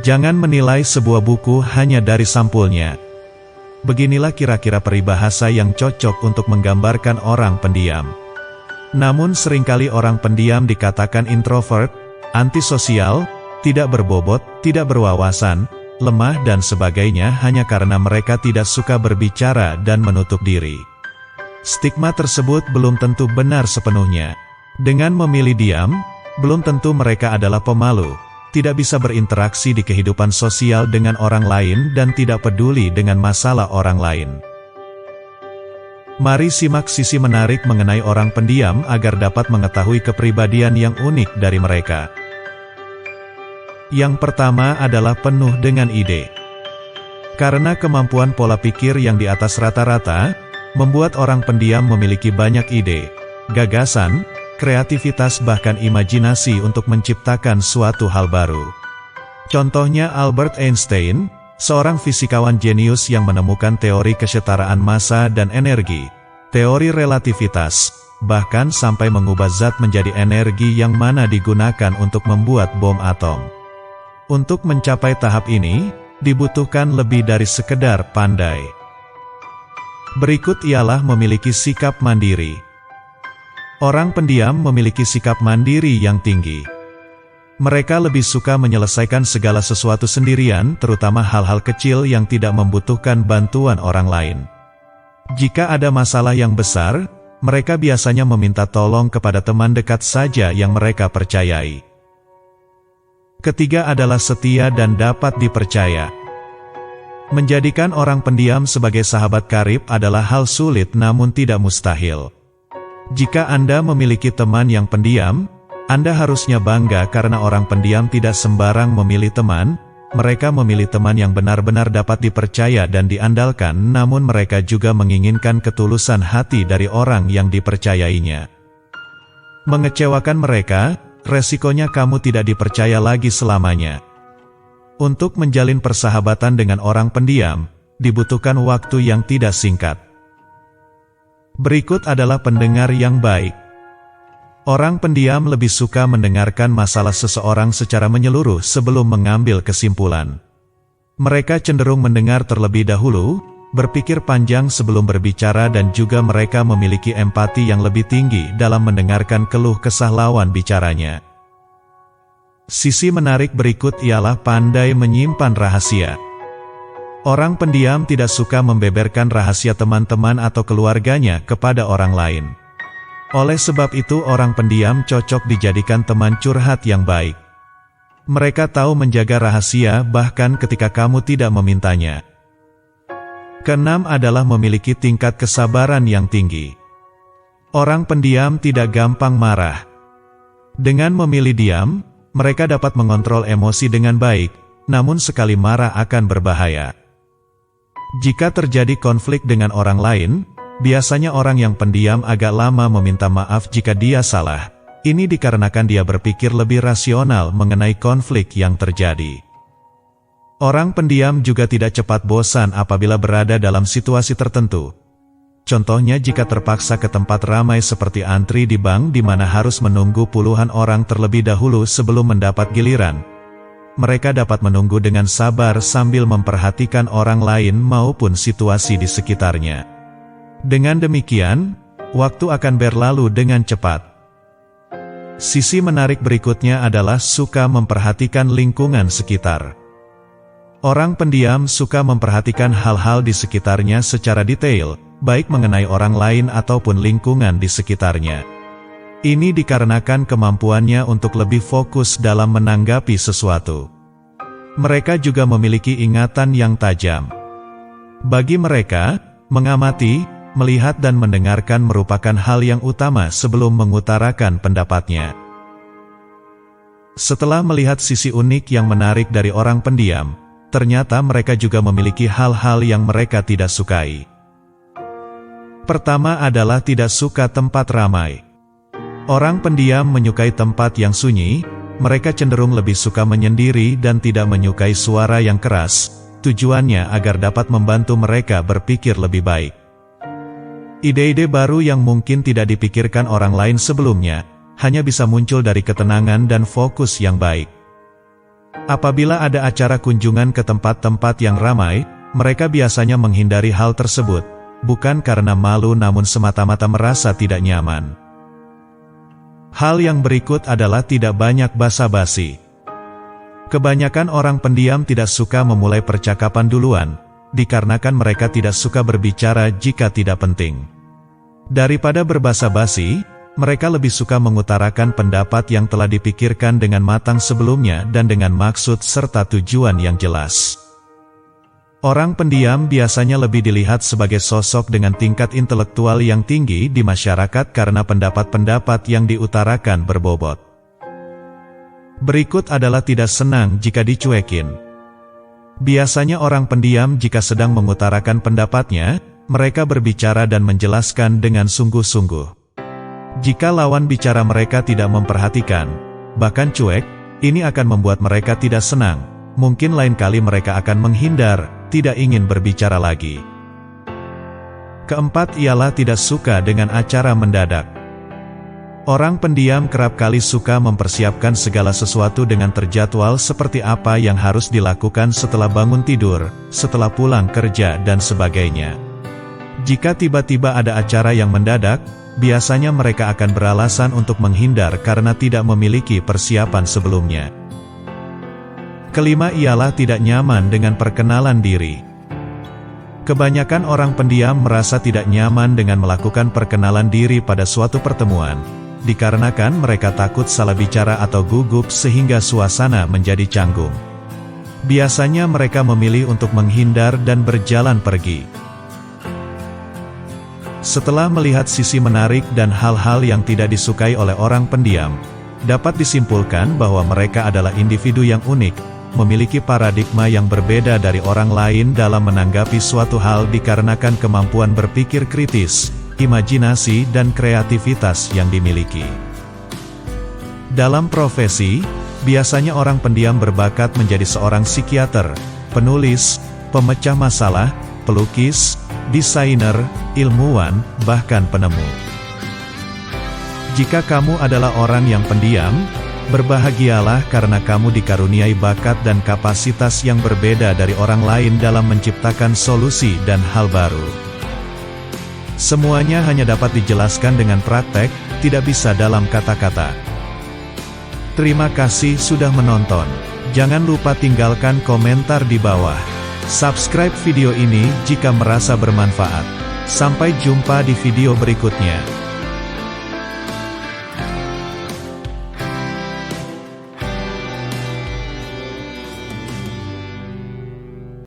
Jangan menilai sebuah buku hanya dari sampulnya. Beginilah kira-kira peribahasa yang cocok untuk menggambarkan orang pendiam. Namun seringkali orang pendiam dikatakan introvert, antisosial, tidak berbobot, tidak berwawasan, lemah dan sebagainya hanya karena mereka tidak suka berbicara dan menutup diri. Stigma tersebut belum tentu benar sepenuhnya. Dengan memilih diam, belum tentu mereka adalah pemalu, tidak bisa berinteraksi di kehidupan sosial dengan orang lain dan tidak peduli dengan masalah orang lain. Mari simak sisi menarik mengenai orang pendiam agar dapat mengetahui kepribadian yang unik dari mereka. Yang pertama adalah penuh dengan ide. Karena kemampuan pola pikir yang di atas rata-rata, membuat orang pendiam memiliki banyak ide, gagasan, kreativitas bahkan imajinasi untuk menciptakan suatu hal baru. Contohnya Albert Einstein, seorang fisikawan jenius yang menemukan teori kesetaraan massa dan energi, teori relativitas, bahkan sampai mengubah zat menjadi energi yang mana digunakan untuk membuat bom atom. Untuk mencapai tahap ini, dibutuhkan lebih dari sekedar pandai. Berikut ialah memiliki sikap mandiri. Orang pendiam memiliki sikap mandiri yang tinggi. Mereka lebih suka menyelesaikan segala sesuatu sendirian, terutama hal-hal kecil yang tidak membutuhkan bantuan orang lain. Jika ada masalah yang besar, mereka biasanya meminta tolong kepada teman dekat saja yang mereka percayai. Ketiga adalah setia dan dapat dipercaya. Menjadikan orang pendiam sebagai sahabat karib adalah hal sulit namun tidak mustahil. Jika Anda memiliki teman yang pendiam, Anda harusnya bangga karena orang pendiam tidak sembarang memilih teman, mereka memilih teman yang benar-benar dapat dipercaya dan diandalkan, namun mereka juga menginginkan ketulusan hati dari orang yang dipercayainya. Mengecewakan mereka, resikonya kamu tidak dipercaya lagi selamanya. Untuk menjalin persahabatan dengan orang pendiam, dibutuhkan waktu yang tidak singkat. Berikut adalah pendengar yang baik. Orang pendiam lebih suka mendengarkan masalah seseorang secara menyeluruh sebelum mengambil kesimpulan. Mereka cenderung mendengar terlebih dahulu, berpikir panjang sebelum berbicara dan juga mereka memiliki empati yang lebih tinggi dalam mendengarkan keluh kesah lawan bicaranya. Sisi menarik berikut ialah pandai menyimpan rahasia. Orang pendiam tidak suka membeberkan rahasia teman-teman atau keluarganya kepada orang lain. Oleh sebab itu orang pendiam cocok dijadikan teman curhat yang baik. Mereka tahu menjaga rahasia bahkan ketika kamu tidak memintanya. Keenam adalah memiliki tingkat kesabaran yang tinggi. Orang pendiam tidak gampang marah. Dengan memilih diam, mereka dapat mengontrol emosi dengan baik, namun sekali marah akan berbahaya. Jika terjadi konflik dengan orang lain, biasanya orang yang pendiam agak lama meminta maaf jika dia salah. Ini dikarenakan dia berpikir lebih rasional mengenai konflik yang terjadi. Orang pendiam juga tidak cepat bosan apabila berada dalam situasi tertentu. Contohnya jika terpaksa ke tempat ramai seperti antri di bank di mana harus menunggu puluhan orang terlebih dahulu sebelum mendapat giliran. Mereka dapat menunggu dengan sabar sambil memperhatikan orang lain maupun situasi di sekitarnya. Dengan demikian, waktu akan berlalu dengan cepat. Sisi menarik berikutnya adalah suka memperhatikan lingkungan sekitar. Orang pendiam suka memperhatikan hal-hal di sekitarnya secara detail, baik mengenai orang lain ataupun lingkungan di sekitarnya. Ini dikarenakan kemampuannya untuk lebih fokus dalam menanggapi sesuatu. Mereka juga memiliki ingatan yang tajam. Bagi mereka, mengamati, melihat dan mendengarkan merupakan hal yang utama sebelum mengutarakan pendapatnya. Setelah melihat sisi unik yang menarik dari orang pendiam, ternyata mereka juga memiliki hal-hal yang mereka tidak sukai. Pertama adalah tidak suka tempat ramai. Orang pendiam menyukai tempat yang sunyi, mereka cenderung lebih suka menyendiri dan tidak menyukai suara yang keras, tujuannya agar dapat membantu mereka berpikir lebih baik. Ide-ide baru yang mungkin tidak dipikirkan orang lain sebelumnya, hanya bisa muncul dari ketenangan dan fokus yang baik. Apabila ada acara kunjungan ke tempat-tempat yang ramai, mereka biasanya menghindari hal tersebut, bukan karena malu namun semata-mata merasa tidak nyaman. Hal yang berikut adalah tidak banyak basa-basi. Kebanyakan orang pendiam tidak suka memulai percakapan duluan, dikarenakan mereka tidak suka berbicara jika tidak penting. Daripada berbasa-basi, mereka lebih suka mengutarakan pendapat yang telah dipikirkan dengan matang sebelumnya dan dengan maksud serta tujuan yang jelas. Orang pendiam biasanya lebih dilihat sebagai sosok dengan tingkat intelektual yang tinggi di masyarakat karena pendapat-pendapat yang diutarakan berbobot. Berikut adalah tidak senang jika dicuekin. Biasanya orang pendiam jika sedang mengutarakan pendapatnya, mereka berbicara dan menjelaskan dengan sungguh-sungguh. Jika lawan bicara mereka tidak memperhatikan, bahkan cuek, ini akan membuat mereka tidak senang. Mungkin lain kali mereka akan menghindar, tidak ingin berbicara lagi. Keempat ialah tidak suka dengan acara mendadak. Orang pendiam kerap kali suka mempersiapkan segala sesuatu dengan terjadwal seperti apa yang harus dilakukan setelah bangun tidur, setelah pulang kerja dan sebagainya. Jika tiba-tiba ada acara yang mendadak, biasanya mereka akan beralasan untuk menghindar karena tidak memiliki persiapan sebelumnya. Kelima ialah tidak nyaman dengan perkenalan diri. Kebanyakan orang pendiam merasa tidak nyaman dengan melakukan perkenalan diri pada suatu pertemuan, dikarenakan mereka takut salah bicara atau gugup sehingga suasana menjadi canggung. Biasanya mereka memilih untuk menghindar dan berjalan pergi. Setelah melihat sisi menarik dan hal-hal yang tidak disukai oleh orang pendiam, dapat disimpulkan bahwa mereka adalah individu yang unik, memiliki paradigma yang berbeda dari orang lain dalam menanggapi suatu hal dikarenakan kemampuan berpikir kritis, imajinasi dan kreativitas yang dimiliki. Dalam profesi, biasanya orang pendiam berbakat menjadi seorang psikiater, penulis, pemecah masalah, pelukis, desainer, ilmuwan, bahkan penemu. Jika kamu adalah orang yang pendiam, berbahagialah karena kamu dikaruniai bakat dan kapasitas yang berbeda dari orang lain dalam menciptakan solusi dan hal baru. Semuanya hanya dapat dijelaskan dengan praktek, tidak bisa dalam kata-kata. Terima kasih sudah menonton. Jangan lupa tinggalkan komentar di bawah. Subscribe video ini jika merasa bermanfaat. Sampai jumpa di video berikutnya.